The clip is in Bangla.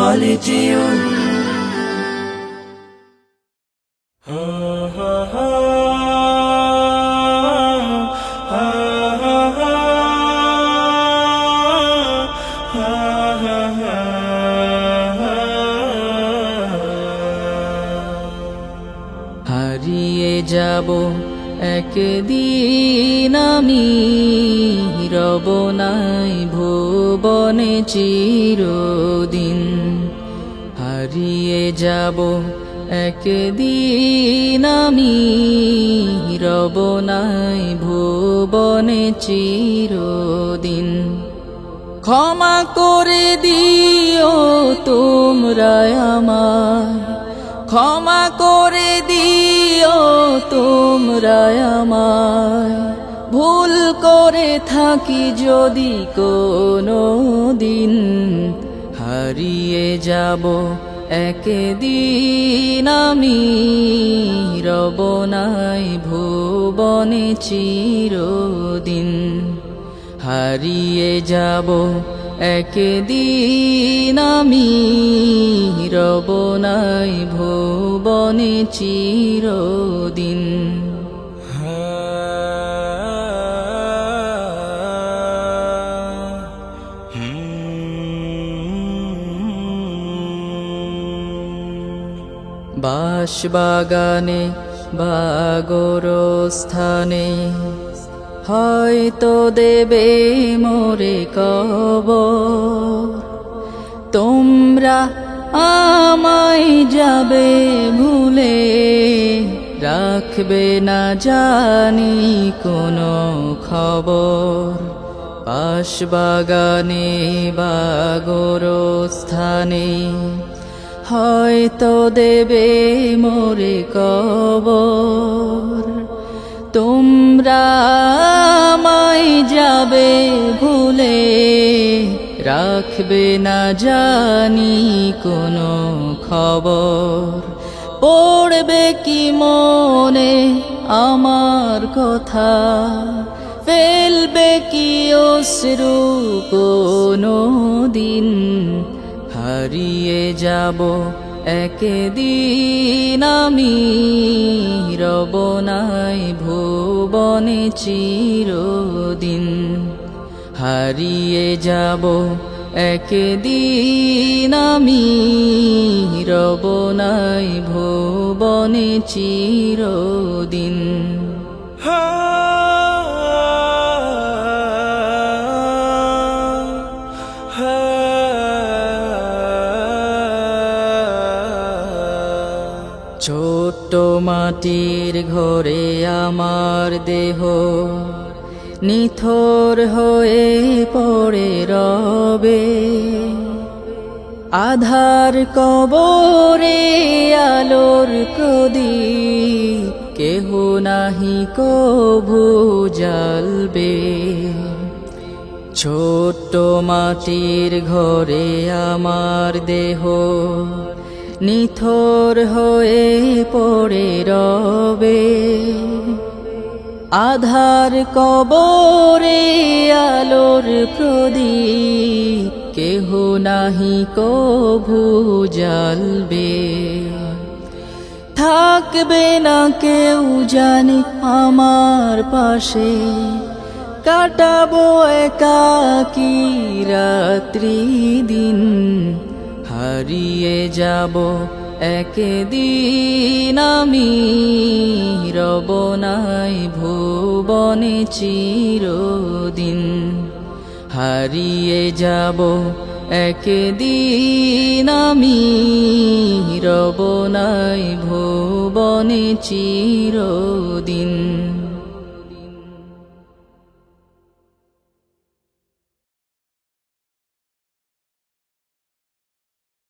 quality. হারিয়ে যাব একদিন আমি, রব নাই ভুবনে চিরদিন। হারিয়ে যাব একদিন আমি, রব নাই ভুবনে চিরদিন। ক্ষমা করে দিও তোমরা আমায়, ক্ষমা করে দিও তোমরা আমায়, ভুল করে থাকি যদি কোনো দিন। হারিয়ে যাব একদিন আমি, রব নাই ভুবনে চিরদিন। হারিয়ে যাব একদিন আমি, রব নাই ভুবনে চিরদিন। বাঁশবাগানে বা গোরস্থানে হয়তো দেবে মোরে কবর। তোমরা আমায় যাবে ভুলে, রাখবে না জানি কোনো খবর। বাঁশবাগানে বা গোরস্থানে হয়তো দেবে মোরে কবর। তোমরা আমায় যাবে ভুলে, রাখবে না জানি কোনো খবর। পড়বে কি মনে আমার কথা, ফেলবে কি অশ্রু কোনো দিন। হারিয়ে যাব একদিন আমি, রব নাই ভুবনে চিরদিন। হারিয়ে যাব একদিন আমি, রব নাই ভুবনে চিরদিন। ছোট্ট মাটির ঘরে আমার দেহ নিথর হয়ে পড়ে রবে। আধার কবরে আলোর প্রদীপ কেহ নাহি কভু জ্বালবে। ছোট্ট মাটির ঘরে আমার দেহ নিথর হয়ে পড়ে রবে। আধার কবরে আলোর প্রদীপ কেহ নাহি কভু জ্বালবে। থাকবে না কেউ জানি আমার পাশে, কাটাবো একাকী রাত্রি দিন। হারিয়ে যাব একদিন আমি, রব নাই ভুবনে চিরদিন। হারিয়ে যাব একদিন আমি, রব নাই ভুবনে চিরদিন।